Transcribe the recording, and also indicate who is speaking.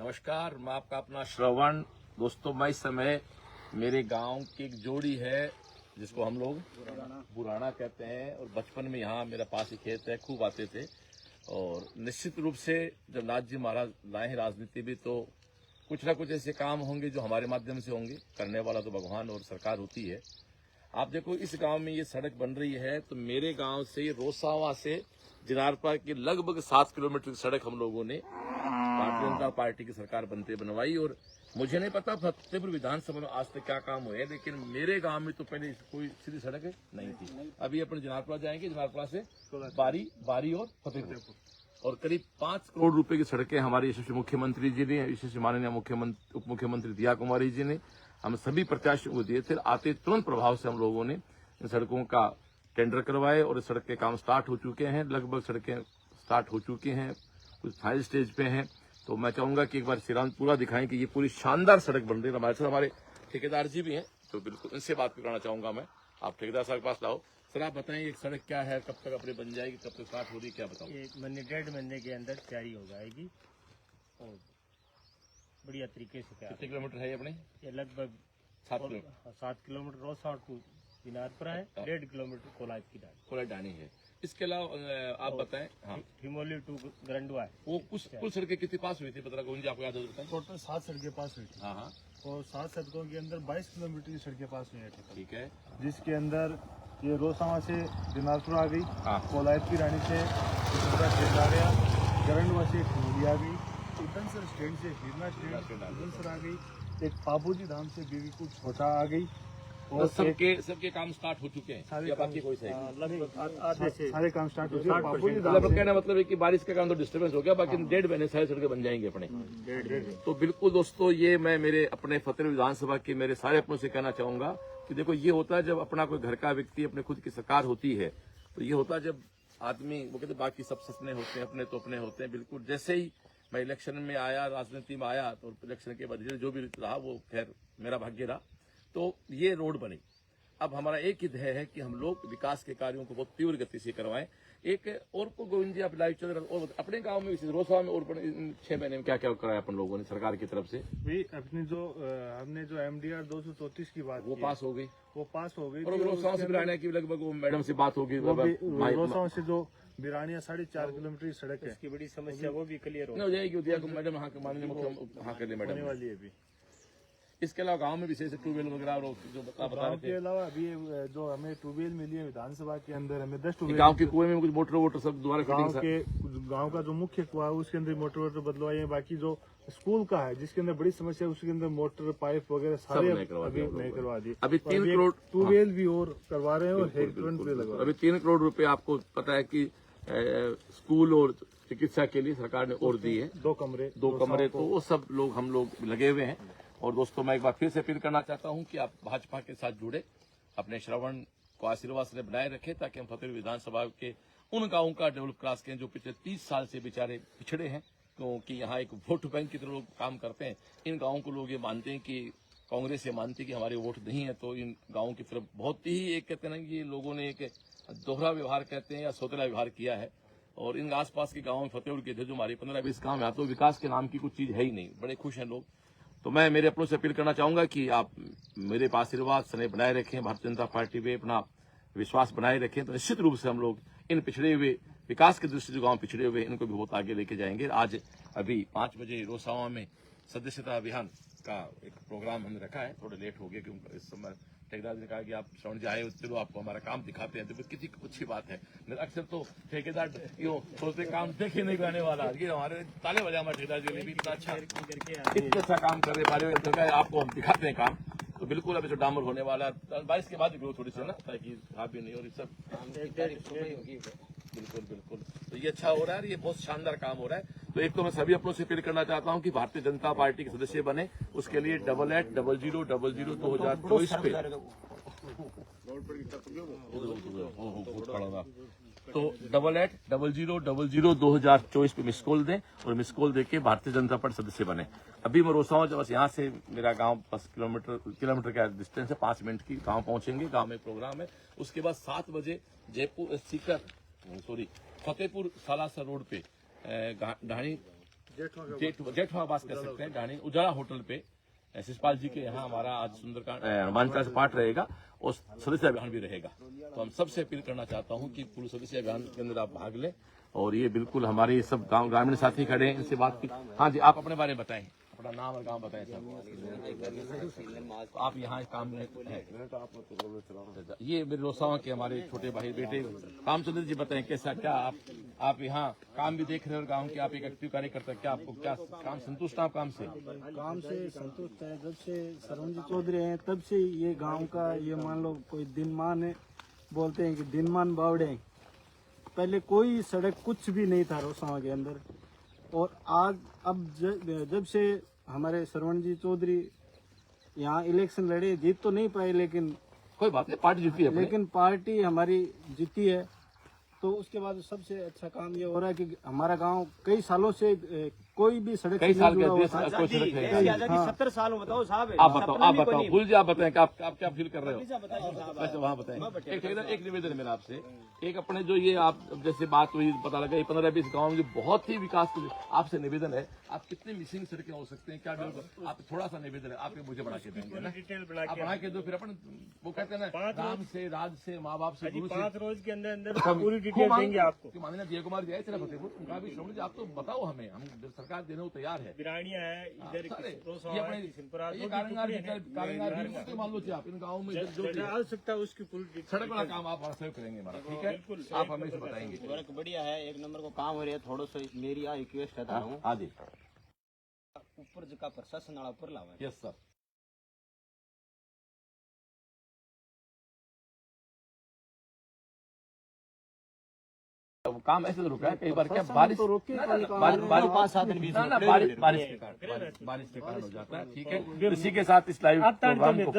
Speaker 1: नमस्कार, मैं आपका अपना श्रवण। दोस्तों, मैं इस समय मेरे गांव की एक जोड़ी है जिसको हम लोग बुराना कहते हैं, और बचपन में यहाँ मेरे पास ही खेत है, खूब आते थे। और निश्चित रूप से जब नाथ जी महाराज लाए हैं राजनीति भी, तो कुछ ना कुछ ऐसे काम होंगे जो हमारे माध्यम से होंगे। करने वाला तो भगवान और सरकार होती है। आप देखो, इस गांव में ये सड़क बन रही है, तो मेरे गांव से रोसावा से जिनारपा की लगभग 7 किलोमीटर की सड़क हम लोगों ने भारतीय जनता पार्टी की सरकार बनते बनवाई। और मुझे नहीं पता फतेहपुर विधानसभा में आज तक क्या काम हुए, लेकिन मेरे गांव में तो पहले कोई सीधी सड़क नहीं थी। अभी अपने जिनारपा जाएंगे, जिनारपा से बारी और फतेहपुर, और करीब 5 करोड़ रुपए की सड़कें हमारे यशस्वी मुख्यमंत्री जी ने, यशस्वी माननीय उप मुख्यमंत्री दिया कुमारी जी ने हम सभी प्रत्याशियों को दिए थे। आते तुरंत प्रभाव से हम लोगों ने इन सड़कों का टेंडर करवाए और इस सड़क के काम स्टार्ट हो चुके हैं। लगभग सड़कें स्टार्ट हो चुकी हैं, कुछ फाइनल स्टेज पे हैं। तो मैं चाहूंगा कि एक बार श्रीराम पूरा दिखाएं कि ये पूरी शानदार सड़क बन रही है। हमारे साथ हमारे ठेकेदार जी भी हैं, तो बिल्कुल इनसे बात कराना चाहूंगा मैं। आप ठेकेदार साहब के पास लाओ। सर, आप बताएं ये सड़क क्या है, कब तक अपने बन जाएगी, कब तक स्टार्ट हो रही है, क्या बताओ?
Speaker 2: 1.5 महीने के अंदर तैयारी हो जाएगी और बढ़िया तरीके से।
Speaker 1: कितने किलोमीटर है ये अपने?
Speaker 2: ये लगभग 7 किलोमीटर रोसाड़ टू दिनारपुरा है, 1.5 किलोमीटर कोलायत
Speaker 1: डाणी है। इसके अलावा आप बताएं। हाँ,
Speaker 2: हिमोली टू गरंडवा है।
Speaker 1: वो कुल सड़कें कितनी पास हुई थी, पता गोविंद जी आपको याद है?
Speaker 3: टोटल 7 सड़कें पास हुई थी।
Speaker 1: हाँ,
Speaker 3: और 7 सड़कों के अंदर 22 किलोमीटर की सड़कें पास हुई है।
Speaker 1: ठीक है।
Speaker 3: जिसके अंदर ये रोसावा से दिनारपुर आ गई,
Speaker 1: हाँ।
Speaker 3: कोलायत की रानी से आ गया, गरंडवा से हिमोली आ गई, उदनसर स्टैंड से हिरना स्टैंड उदनसर आ गई, एक बाबूजी धाम से बीवी को छोटा आ गई।
Speaker 1: और सबके काम स्टार्ट हो चुके हैं।
Speaker 3: सारे
Speaker 1: बाकी कोई सही
Speaker 3: सारे काम स्टार्ट हो चुके
Speaker 1: हैं। कहना मतलब है कि बारिश का काम तो डिस्टर्बेंस हो गया, बाकी 1.5 महीने सारी सड़कें बन जाएंगे अपने। तो बिल्कुल दोस्तों, ये मैं मेरे अपने फतेहपुर विधानसभा के मेरे सारे अपनों से कहना चाहूंगा कि देखो, ये होता है जब अपना कोई घर का व्यक्ति अपने खुद की सरकार होती है, तो ये होता है जब आदमी, वो कहते बाकी सब सपने होते हैं, अपने तो अपने होते हैं। बिल्कुल जैसे ही मैं इलेक्शन में आया, राजनीति में आया, तो इलेक्शन के बाद जो भी रहा वो खैर मेरा भाग्य रहा। तो ये रोड बनी। अब हमारा एक ही ध्येय है कि हम लोग विकास के कार्यों को बहुत तीव्र गति से करवाएं। एक और को गोविंद जी आप लाइव चल रहे, और अपने गांव में रोसावा में और 6 महीने में क्या क्या कराया अपन लोगों ने सरकार की तरफ से?
Speaker 3: भी अपनी जो हमने जो MDR 234 की बात
Speaker 1: वो पास हो गई,
Speaker 3: और
Speaker 1: रोसावा से बिरानिया की लगभग वो मैडम से बात होगी।
Speaker 3: रोसावा से जो बिरानिया 4.5 किलोमीटर की सड़क है,
Speaker 2: इसकी बड़ी समस्या वो भी क्लियर
Speaker 1: हो जाएगी। मैडम हाँ माननीय मुख्यमंत्री हाँ कर ले मैडम
Speaker 3: वाली है। भी
Speaker 1: इसके अलावा गांव में विशेष ट्यूबवेल वगैरह जो बता रहे थे,
Speaker 3: के अलावा अभी जो हमें ट्यूबवेल मिली है विधानसभा के अंदर, हमें 10 ट्यूबवेल
Speaker 1: गांव के कुएं में कुछ मोटर सब दोबारा
Speaker 3: गांव का जो मुख्य कुआ है उसके अंदर मोटर बदलवाई है। बाकी जो स्कूल का है जिसके अंदर बड़ी समस्या है, उसके अंदर मोटर पाइप वगैरह सारे अभी नहीं करवा दिए।
Speaker 1: अभी 3 करोड़
Speaker 3: ट्यूबवेल भी और करवा रहे हैं और हेडफ्रंट भी लगवा।
Speaker 1: अभी 3 करोड़ रुपए आपको पता है कि स्कूल और चिकित्सा के लिए सरकार ने और दी है।
Speaker 3: 2 कमरे,
Speaker 1: तो वो सब लोग हम लोग लगे हुए हैं। और दोस्तों, मैं एक बार फिर से अपील करना चाहता हूं कि आप भाजपा के साथ जुड़े, अपने श्रवण को आशीर्वाद से बनाए रखें, ताकि हम फतेहपुर विधानसभा के उन गांवों का डेवलप क्लास करें जो पिछले 30 साल से बेचारे पिछड़े हैं, क्योंकि यहाँ एक वोट बैंक की तरह लोग काम करते हैं। इन गांवों को लोग ये मानते हैं कि कांग्रेस ये मानती है कि हमारे वोट नहीं है, तो इन गांवों की तरफ बहुत ही एक कहते हैं कि लोगों ने एक दोहरा व्यवहार कहते हैं या सोतला व्यवहार किया है। और इन आसपास के गाँव में फतेहपुर के थे जो हमारे 15-20 गाँव में, तो विकास के नाम की कुछ चीज है ही नहीं। बड़े खुश हैं लोग। तो मैं मेरे अपनों से अपील करना चाहूंगा कि आप मेरे आशीर्वाद स्नेह बनाए रखें, भारतीय जनता पार्टी पे अपना विश्वास बनाए रखें, तो निश्चित रूप से हम लोग इन पिछड़े हुए विकास के दृष्टि जो गांव पिछड़े हुए इनको भी बहुत आगे लेके जाएंगे। आज अभी 5 बजे रोसावा में सदस्यता अभियान का एक प्रोग्राम हमने रखा है। थोड़ा लेट हो गया क्योंकि इस समय ठेकेदार ने कहा कि आप श्रवण जी आए, चलो आपको हमारा काम दिखाते हैं, तो कितनी अच्छी बात है। अक्सर तो ठेकेदार यो सोचते काम देखे नहीं करने वाला, ये हमारे ताले बजा हमारे ठेकेदार जी ने भी इतना अच्छा काम कर रहे, आपको हम दिखाते हैं काम। तो बिल्कुल अभी जो डामर होने वाला है 22 के बाद ग्रोथ थोड़ी सी ना, ताकि खराब भी नहीं, और सब बिल्कुल तो ये अच्छा हो रहा है, ये बहुत शानदार काम हो रहा है। तो एक तो मैं सभी अपनों से अपील करना चाहता हूँ कि भारतीय जनता पार्टी के सदस्य बने, उसके लिए 880000 पे तो 880000 पे मिस कॉल दें, और मिस कॉल देके भारतीय जनता पार्टी सदस्य बने। अभी मैं रोसावा जब यहाँ से मेरा गांव 10 किलोमीटर का डिस्टेंस है, 5 मिनट की गांव पहुंचेंगे। गांव में प्रोग्राम है। उसके बाद 7 बजे फतेहपुर सालासर रोड पे ढाणी जेठवा आवास कह सकते हैं, डाणी उजाला होटल पे शिषपाल जी के यहाँ हमारा आज सुंदरकांड हनुमान चालीसा पाठ रहेगा और सदस्य अभियान भी रहेगा। तो हम सबसे अपील करना चाहता हूँ कि पूरे सदस्य अभियान के अंदर आप भाग लें। और ये बिल्कुल हमारे सब गांव ग्रामीण साथी खड़े हैं, इनसे बात की। हाँ जी, आप अपने बारे में बताएं, अपना नाम और गांव बताएं साहब। आप यहाँ काम में हैं। ये मेरे रोसावा के हमारे छोटे भाई बेटे रामचंद्र जी, बताएं कैसा क्या आप यहाँ काम भी देख रहे हो गांव के, आप एक एक्टिव कार्यकर्ता, क्या आपको क्या काम संतुष्ट आप काम से
Speaker 4: संतुष्ट है। जब से सरवण जी चौधरी हैं तब से ये गांव का ये मान लो कोई दिनमान है, बोलते हैं कि दिनमान बावड़े। पहले कोई सड़क कुछ भी नहीं था रोसावा के अंदर, और आज अब जब से हमारे सरवण जी चौधरी यहाँ इलेक्शन लड़े, जीत तो नहीं पाए लेकिन
Speaker 1: कोई बात नहीं, पार्टी जीती है,
Speaker 4: लेकिन पार्टी हमारी जीती है। तो उसके बाद सबसे अच्छा काम ये हो रहा है कि हमारा गांव कई सालों से कोई भी सड़क
Speaker 1: कई साल के
Speaker 4: कोई सड़क
Speaker 2: 70 साल बताओ साहब।
Speaker 1: आप बताओ फूल जी, आप बताएं कि आप क्या फील कर रहे हो, वैसे वहाँ बताएं। एक निवेदन है मेरा आपसे, एक अपने जो ये आप जैसे बात हुई पता लगा ये 15-20 गाँव में बहुत ही विकास, आपसे निवेदन है, आप कितने मिसिंग सड़कें हो सकते हैं, क्या आप थोड़ा सा निवेदन है, आप मुझे बना के देंगे ना, आप बना के दो, फिर अपन वो कहते हैं ना राम से राज से माँ बाप से
Speaker 2: 5 रोज के अंदर अंदर पूरी डिटेल देंगे आपको।
Speaker 1: माननीय जय कुमार जी आए थे फतेहपुर, उनका भी श्रवण जी आप तो बताओ हमें, हम सरकार देने को तैयार है।
Speaker 2: बिरानिया है इधर,
Speaker 1: मान लो आप इन गाँव में जो
Speaker 2: आवश्यकता उसकी पूरी
Speaker 1: सड़क वाला काम आप वहाँ सहयोग करेंगे हमारा, ठीक है, आप हमें बताएंगे।
Speaker 5: वर्क बढ़िया है, एक नंबर को काम हो रहा है। थोड़ा सा मेरी आ रिक्वेस्ट है तारू
Speaker 1: हाँ जी,
Speaker 5: ऊपर जगह प्रशासन वाला ऊपर लावा।
Speaker 1: Yes sir. काम ऐसे तो रुका है कई बार, क्या बारिश
Speaker 4: तो रोके
Speaker 1: बारिश के कारण हो जाता है, ठीक है। इसी के साथ इस लाइव प्रोग्राम को